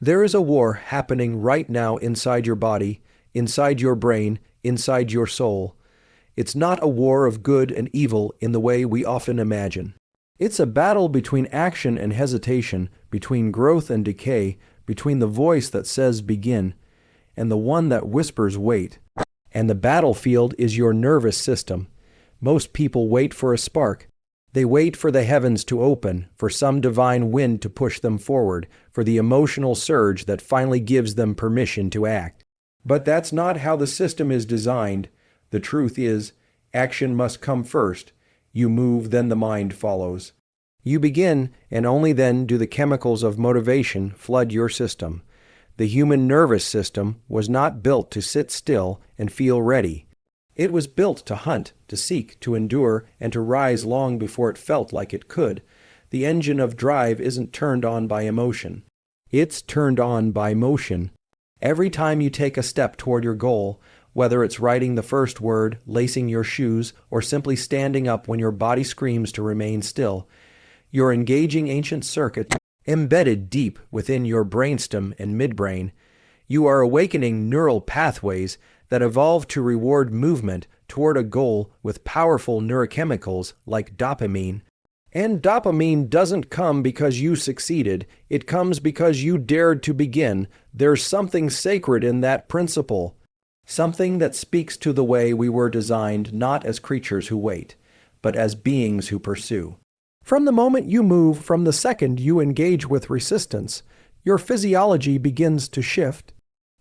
There is a war happening right now inside your body, inside your brain, inside your soul. It's not a war of good and evil in the way we often imagine. It's a battle between action and hesitation, between growth and decay, between the voice that says begin and the one that whispers wait. And the battlefield is your nervous system. Most people wait for a spark. They wait for the heavens to open, for some divine wind to push them forward, for the emotional surge that finally gives them permission to act. But that's not how the system is designed. The truth is, action must come first. You move, then the mind follows. You begin, and only then do the chemicals of motivation flood your system. The human nervous system was not built to sit still and feel ready. It was built to hunt, to seek, to endure, and to rise long before it felt like it could. The engine of drive isn't turned on by emotion. It's turned on by motion. Every time you take a step toward your goal, whether it's writing the first word, lacing your shoes, or simply standing up when your body screams to remain still, you're engaging ancient circuits embedded deep within your brainstem and midbrain. You are awakening neural pathways that evolve to reward movement toward a goal with powerful neurochemicals like dopamine. And dopamine doesn't come because you succeeded. It comes because you dared to begin. There's something sacred in that principle. Something that speaks to the way we were designed not as creatures who wait, but as beings who pursue. From the moment you move, from the second you engage with resistance, your physiology begins to shift.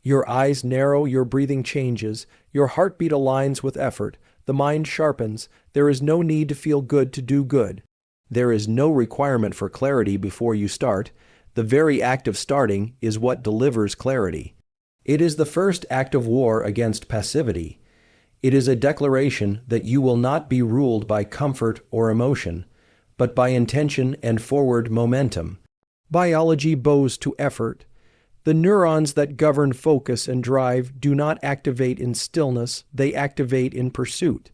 Your eyes narrow, your breathing changes, your heartbeat aligns with effort, the mind sharpens. There is no need to feel good to do good. There is no requirement for clarity before you start. The very act of starting is what delivers clarity. It is the first act of war against passivity. It is a declaration that you will not be ruled by comfort or emotion, but by intention and forward momentum. Biology bows to effort. The neurons that govern focus and drive do not activate in stillness, they activate in pursuit.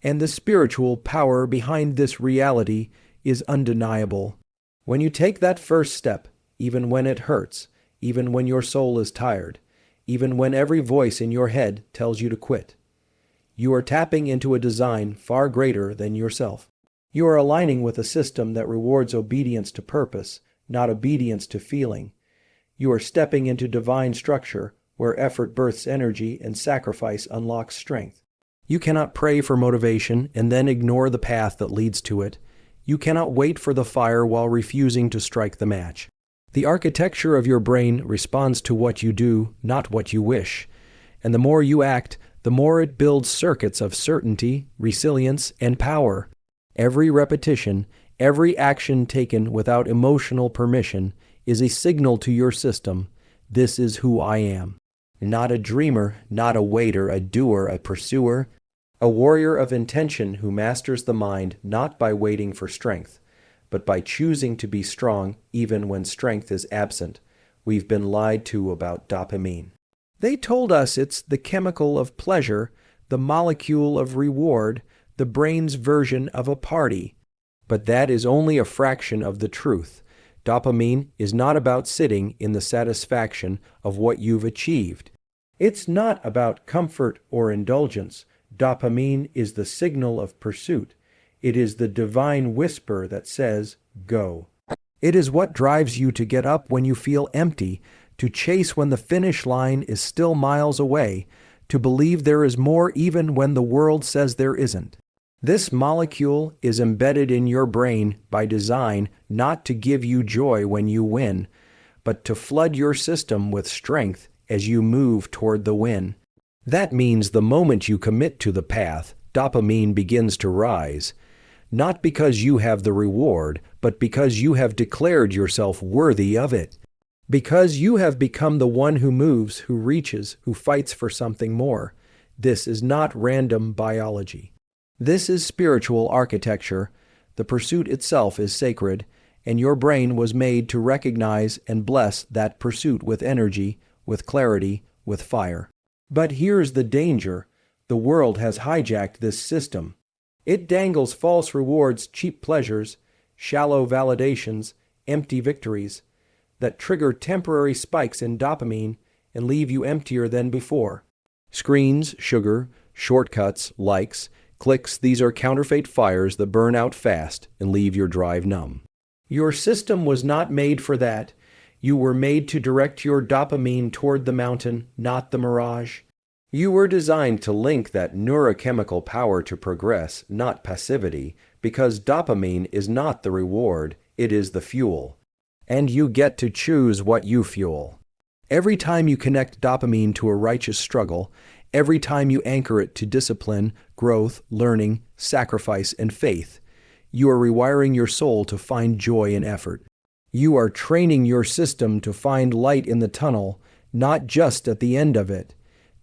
And the spiritual power behind this reality is undeniable. When you take that first step, even when it hurts, even when your soul is tired, even when every voice in your head tells you to quit, you are tapping into a design far greater than yourself. You are aligning with a system that rewards obedience to purpose, not obedience to feeling. You are stepping into divine structure where effort births energy and sacrifice unlocks strength. You cannot pray for motivation and then ignore the path that leads to it. You cannot wait for the fire while refusing to strike the match. The architecture of your brain responds to what you do, not what you wish. And the more you act, the more it builds circuits of certainty, resilience, and power. Every repetition, every action taken without emotional permission is a signal to your system, this is who I am. Not a dreamer, not a waiter, a doer, a pursuer, a warrior of intention who masters the mind not by waiting for strength, but by choosing to be strong even when strength is absent. We've been lied to about dopamine. They told us it's the chemical of pleasure, the molecule of reward, the brain's version of a party. But that is only a fraction of the truth. Dopamine is not about sitting in the satisfaction of what you've achieved. It's not about comfort or indulgence. Dopamine is the signal of pursuit. It is the divine whisper that says, go. It is what drives you to get up when you feel empty, to chase when the finish line is still miles away, to believe there is more even when the world says there isn't. This molecule is embedded in your brain by design not to give you joy when you win, but to flood your system with strength as you move toward the win. That means the moment you commit to the path, dopamine begins to rise, not because you have the reward, but because you have declared yourself worthy of it. Because you have become the one who moves, who reaches, who fights for something more. This is not random biology. This is spiritual architecture. The pursuit itself is sacred, and your brain was made to recognize and bless that pursuit with energy, with clarity, with fire. But here's the danger. The world has hijacked this system. It dangles false rewards, cheap pleasures, shallow validations, empty victories. that trigger temporary spikes in dopamine and leave you emptier than before. Screens, sugar, shortcuts, likes, clicks, these are counterfeit fires that burn out fast and leave your drive numb. Your system was not made for that. You were made to direct your dopamine toward the mountain, not the mirage. You were designed to link that neurochemical power to progress, not passivity, because dopamine is not the reward, it is the fuel. And you get to choose what you fuel. Every time you connect dopamine to a righteous struggle, every time you anchor it to discipline, growth, learning, sacrifice, and faith, you are rewiring your soul to find joy in effort. You are training your system to find light in the tunnel, not just at the end of it.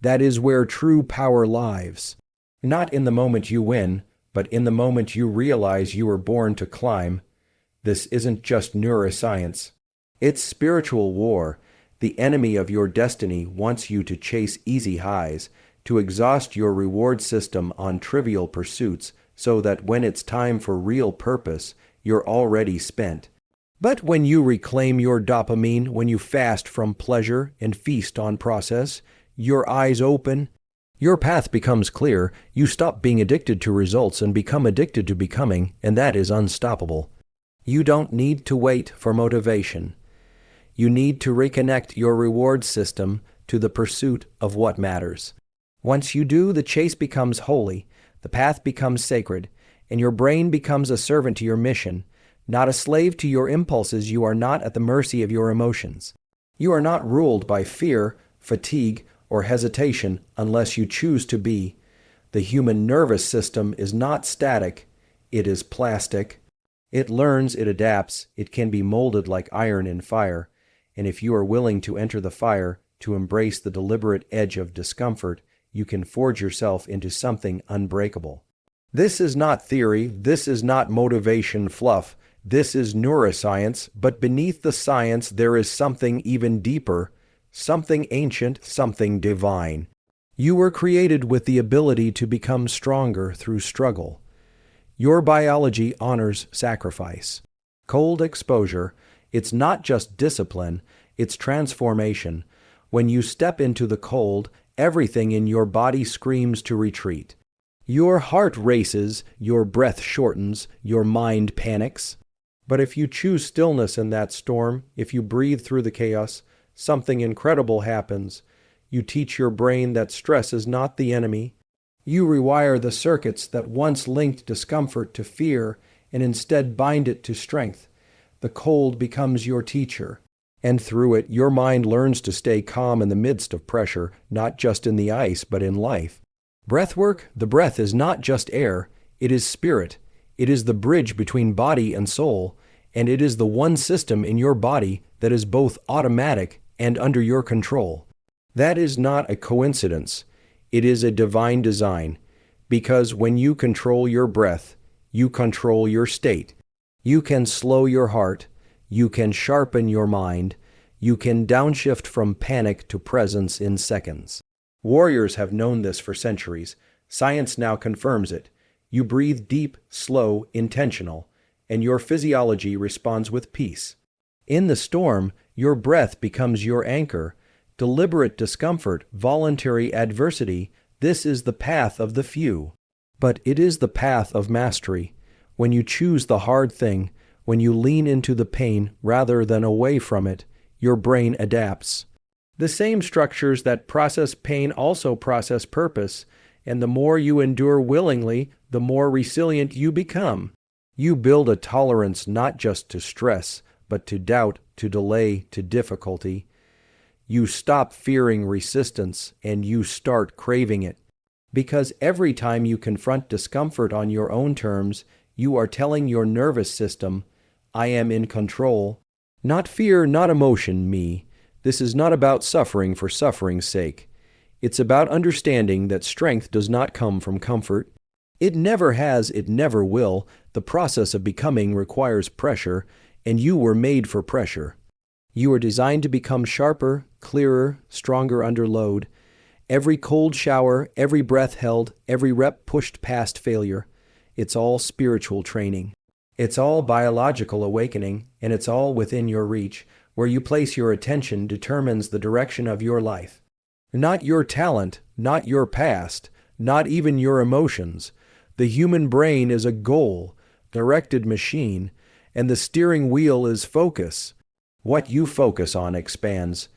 That is where true power lies. Not in the moment you win, but in the moment you realize you were born to climb. This isn't just neuroscience. It's spiritual war. The enemy of your destiny wants you to chase easy highs, to exhaust your reward system on trivial pursuits so that when it's time for real purpose, you're already spent. But when you reclaim your dopamine, when you fast from pleasure and feast on process, your eyes open, your path becomes clear, you stop being addicted to results and become addicted to becoming, and that is unstoppable. You don't need to wait for motivation. You need to reconnect your reward system to the pursuit of what matters. Once you do, the chase becomes holy, the path becomes sacred, and your brain becomes a servant to your mission. Not a slave to your impulses, you are not at the mercy of your emotions. You are not ruled by fear, fatigue, or hesitation unless you choose to be. The human nervous system is not static, it is plastic. It learns, it adapts, it can be molded like iron in fire, and if you are willing to enter the fire, to embrace the deliberate edge of discomfort, you can forge yourself into something unbreakable. This is not theory, this is not motivation fluff, this is neuroscience, but beneath the science there is something even deeper, something ancient, something divine. You were created with the ability to become stronger through struggle. Your biology honors sacrifice. Cold exposure, it's not just discipline, it's transformation. When you step into the cold, everything in your body screams to retreat. Your heart races, your breath shortens, your mind panics. But if you choose stillness in that storm, if you breathe through the chaos, something incredible happens. You teach your brain that stress is not the enemy. You rewire the circuits that once linked discomfort to fear and instead bind it to strength. The cold becomes your teacher, and through it your mind learns to stay calm in the midst of pressure, not just in the ice, but in life. Breathwork, the breath is not just air, it is spirit. It is the bridge between body and soul, and it is the one system in your body that is both automatic and under your control. That is not a coincidence. It is a divine design, because when you control your breath, you control your state. You can slow your heart, you can sharpen your mind, you can downshift from panic to presence in seconds. Warriors have known this for centuries. Science now confirms it. You breathe deep, slow, intentional, and your physiology responds with peace. In the storm, your breath becomes your anchor. Deliberate discomfort, voluntary adversity, this is the path of the few. But it is the path of mastery. When you choose the hard thing, when you lean into the pain rather than away from it, your brain adapts. The same structures that process pain also process purpose, and the more you endure willingly, the more resilient you become. You build a tolerance not just to stress, but to doubt, to delay, to difficulty. You stop fearing resistance, and you start craving it. Because every time you confront discomfort on your own terms, you are telling your nervous system, I am in control. Not fear, not emotion, me. This is not about suffering for suffering's sake. It's about understanding that strength does not come from comfort. It never has, it never will. The process of becoming requires pressure, and you were made for pressure. You are designed to become sharper, clearer, stronger under load. Every cold shower, every breath held, every rep pushed past failure. It's all spiritual training. It's all biological awakening, and it's all within your reach. Where you place your attention determines the direction of your life. Not your talent, not your past, not even your emotions. The human brain is a goal-directed machine, and the steering wheel is focus. What you focus on expands.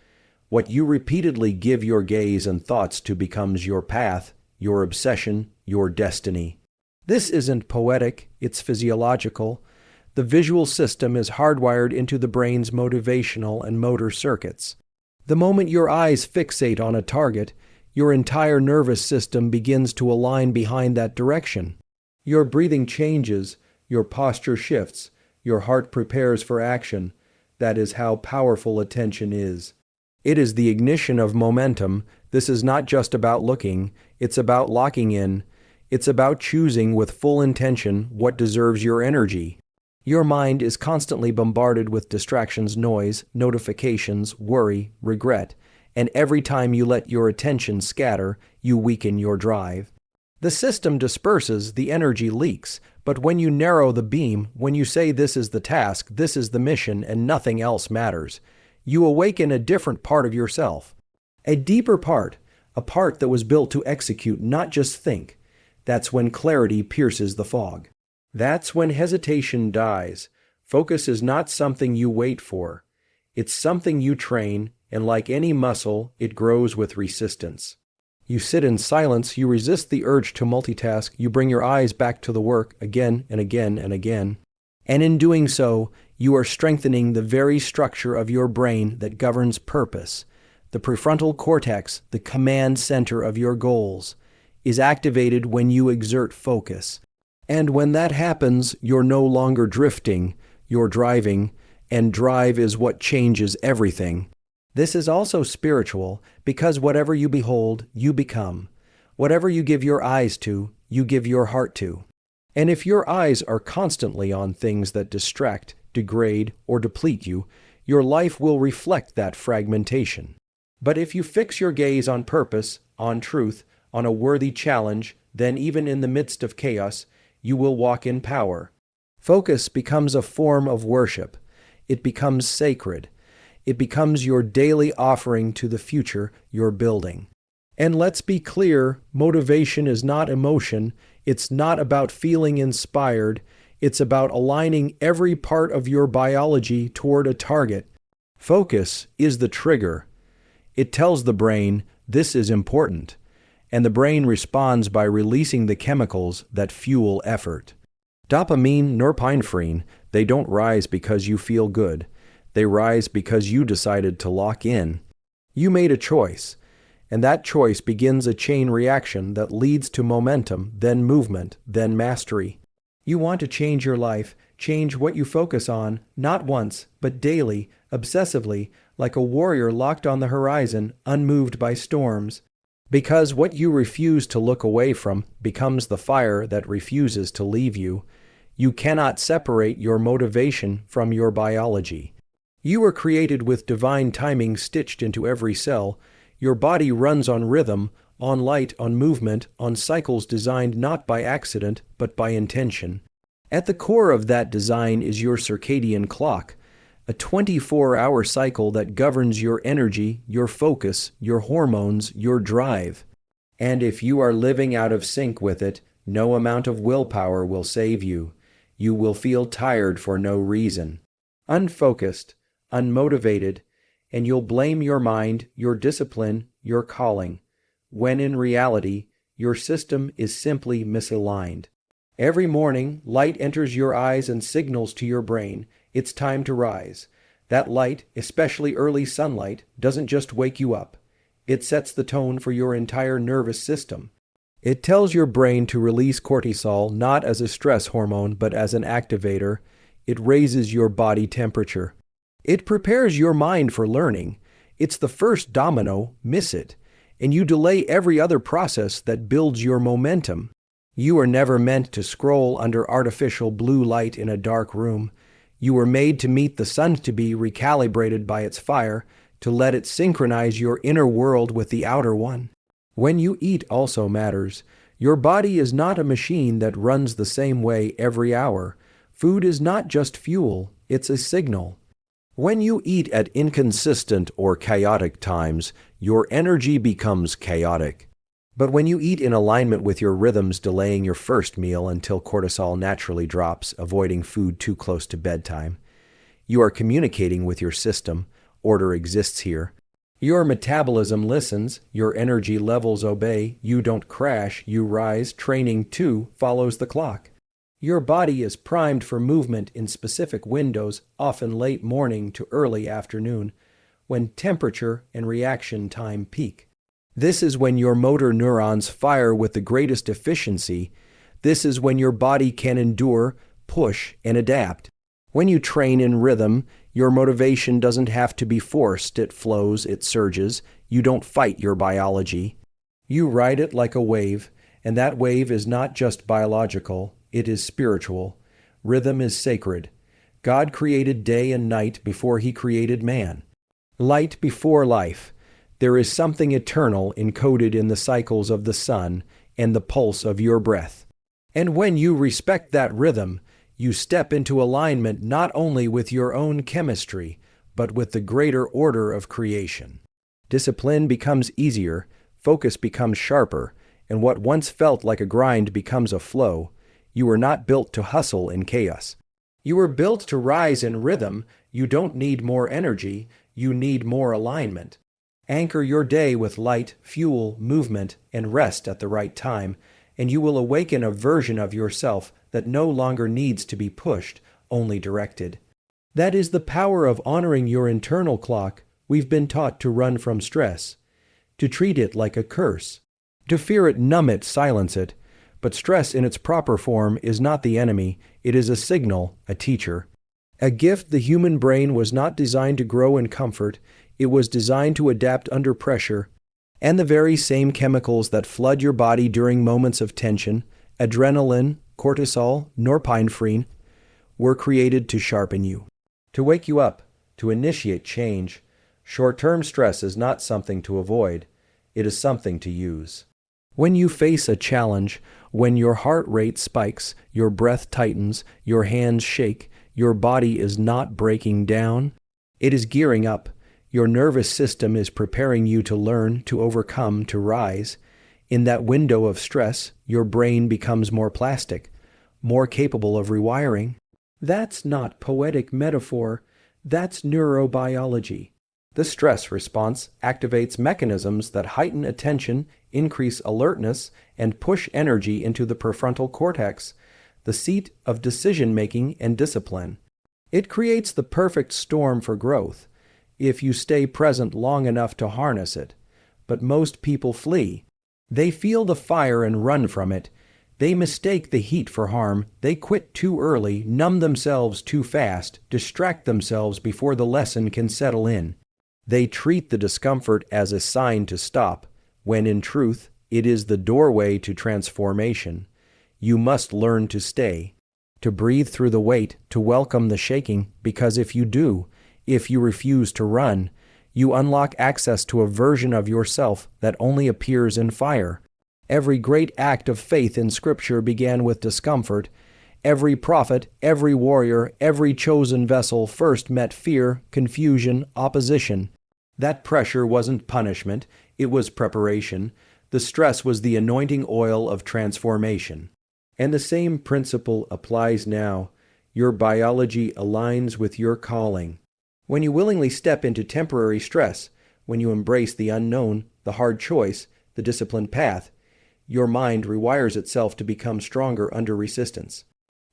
What you repeatedly give your gaze and thoughts to becomes your path, your obsession, your destiny. This isn't poetic, it's physiological. The visual system is hardwired into the brain's motivational and motor circuits. The moment your eyes fixate on a target, your entire nervous system begins to align behind that direction. Your breathing changes, your posture shifts, your heart prepares for action. That is how powerful attention is. It is the ignition of momentum. This is not just about looking, it's about locking in. It's about choosing with full intention what deserves your energy. Your mind is constantly bombarded with distractions, noise, notifications, worry, regret, and every time you let your attention scatter, you weaken your drive. The system disperses, the energy leaks, but when you narrow the beam, when you say this is the task, this is the mission, and nothing else matters, you awaken a different part of yourself. A deeper part, a part that was built to execute, not just think. That's when clarity pierces the fog. That's when hesitation dies. Focus is not something you wait for. It's something you train, and like any muscle, it grows with resistance. You sit in silence, you resist the urge to multitask, you bring your eyes back to the work again and again and again. And in doing so, you are strengthening the very structure of your brain that governs purpose. The prefrontal cortex, the command center of your goals, is activated when you exert focus. And when that happens, you're no longer drifting, you're driving, and drive is what changes everything. This is also spiritual, because whatever you behold, you become. Whatever you give your eyes to, you give your heart to. And if your eyes are constantly on things that distract, degrade, or deplete you, your life will reflect that fragmentation. But if you fix your gaze on purpose, on truth, on a worthy challenge, then even in the midst of chaos, you will walk in power. Focus becomes a form of worship. It becomes sacred. It becomes your daily offering to the future you're building. And let's be clear, motivation is not emotion. It's not about feeling inspired. It's about aligning every part of your biology toward a target. Focus is the trigger. It tells the brain, this is important. And the brain responds by releasing the chemicals that fuel effort. Dopamine, norepinephrine, they don't rise because you feel good. They rise because you decided to lock in. You made a choice, and that choice begins a chain reaction that leads to momentum, then movement, then mastery. You want to change your life, change what you focus on, not once, but daily, obsessively, like a warrior locked on the horizon, unmoved by storms. Because what you refuse to look away from becomes the fire that refuses to leave you. You cannot separate your motivation from your biology. You were created with divine timing stitched into every cell. Your body runs on rhythm, on light, on movement, on cycles designed not by accident, but by intention. At the core of that design is your circadian clock, a 24-hour cycle that governs your energy, your focus, your hormones, your drive. And if you are living out of sync with it, no amount of willpower will save you. You will feel tired for no reason, unfocused, unmotivated, and you'll blame your mind, your discipline, your calling, when in reality, your system is simply misaligned. Every morning, light enters your eyes and signals to your brain, it's time to rise. That light, especially early sunlight, doesn't just wake you up. It sets the tone for your entire nervous system. It tells your brain to release cortisol not as a stress hormone, but as an activator. It raises your body temperature. It prepares your mind for learning. It's the first domino, miss it, and you delay every other process that builds your momentum. You are never meant to scroll under artificial blue light in a dark room. You were made to meet the sun, to be recalibrated by its fire, to let it synchronize your inner world with the outer one. When you eat also matters. Your body is not a machine that runs the same way every hour. Food is not just fuel, it's a signal. When you eat at inconsistent or chaotic times, your energy becomes chaotic. But when you eat in alignment with your rhythms, delaying your first meal until cortisol naturally drops, avoiding food too close to bedtime, you are communicating with your system. Order exists here. Your metabolism listens, your energy levels obey, you don't crash, you rise, training too follows the clock. Your body is primed for movement in specific windows, often late morning to early afternoon, when temperature and reaction time peak. This is when your motor neurons fire with the greatest efficiency. This is when your body can endure, push, and adapt. When you train in rhythm, your motivation doesn't have to be forced. It flows, it surges. You don't fight your biology. You ride it like a wave, and that wave is not just biological, it is spiritual. Rhythm is sacred. God created day and night before he created man. Light before life. There is something eternal encoded in the cycles of the sun and the pulse of your breath. And when you respect that rhythm, you step into alignment not only with your own chemistry, but with the greater order of creation. Discipline becomes easier, focus becomes sharper, and what once felt like a grind becomes a flow. You were not built to hustle in chaos. You were built to rise in rhythm. You don't need more energy, you need more alignment. Anchor your day with light, fuel, movement, and rest at the right time, and you will awaken a version of yourself that no longer needs to be pushed, only directed. That is the power of honoring your internal clock. We've been taught to run from stress, to treat it like a curse, to fear it, numb it, silence it. But stress in its proper form is not the enemy, it is a signal, a teacher. A gift. The human brain was not designed to grow in comfort, it was designed to adapt under pressure. And the very same chemicals that flood your body during moments of tension, adrenaline, cortisol, norepinephrine, were created to sharpen you, to wake you up, to initiate change. Short-term stress is not something to avoid, it is something to use. When you face a challenge, when your heart rate spikes, your breath tightens, your hands shake, your body is not breaking down, it is gearing up. Your nervous system is preparing you to learn, to overcome, to rise. In that window of stress, your brain becomes more plastic, more capable of rewiring. That's not poetic metaphor, that's neurobiology. The stress response activates mechanisms that heighten attention, increase alertness, and push energy into the prefrontal cortex, the seat of decision-making and discipline. It creates the perfect storm for growth, if you stay present long enough to harness it. But most people flee. They feel the fire and run from it. They mistake the heat for harm. They quit too early, numb themselves too fast, distract themselves before the lesson can settle in. They treat the discomfort as a sign to stop, when in truth, it is the doorway to transformation. You must learn to stay, to breathe through the weight, to welcome the shaking, because if you do, if you refuse to run, you unlock access to a version of yourself that only appears in fire. Every great act of faith in Scripture began with discomfort. Every prophet, every warrior, every chosen vessel first met fear, confusion, opposition. That pressure wasn't punishment, it was preparation. The stress was the anointing oil of transformation. And the same principle applies now. Your biology aligns with your calling. When you willingly step into temporary stress, when you embrace the unknown, the hard choice, the disciplined path, your mind rewires itself to become stronger under resistance.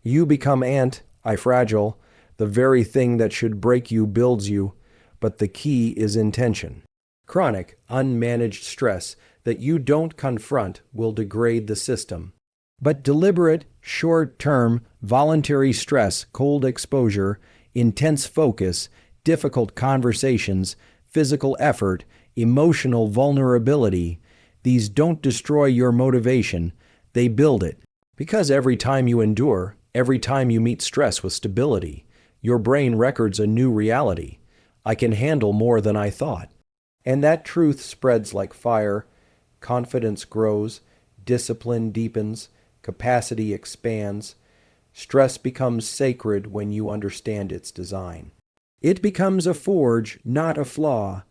You become anti-fragile. The very thing that should break you builds you, but the key is intention. Chronic, unmanaged stress that you don't confront will degrade the system. But deliberate, short-term, voluntary stress, cold exposure, intense focus, difficult conversations, physical effort, emotional vulnerability, these don't destroy your motivation, they build it. Because every time you endure, every time you meet stress with stability, your brain records a new reality. I can handle more than I thought. And that truth spreads like fire, confidence grows, discipline deepens, capacity expands. Stress becomes sacred when you understand its design. It becomes a forge, not a flaw,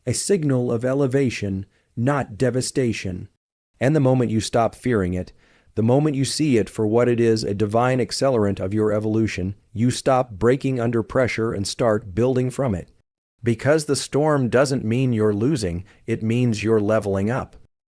a signal of elevation, not devastation. And the moment you stop fearing it, the moment you see it for what it is, a divine accelerant of your evolution, you stop breaking under pressure and start building from it. Because the storm doesn't mean you're losing, it means you're leveling up.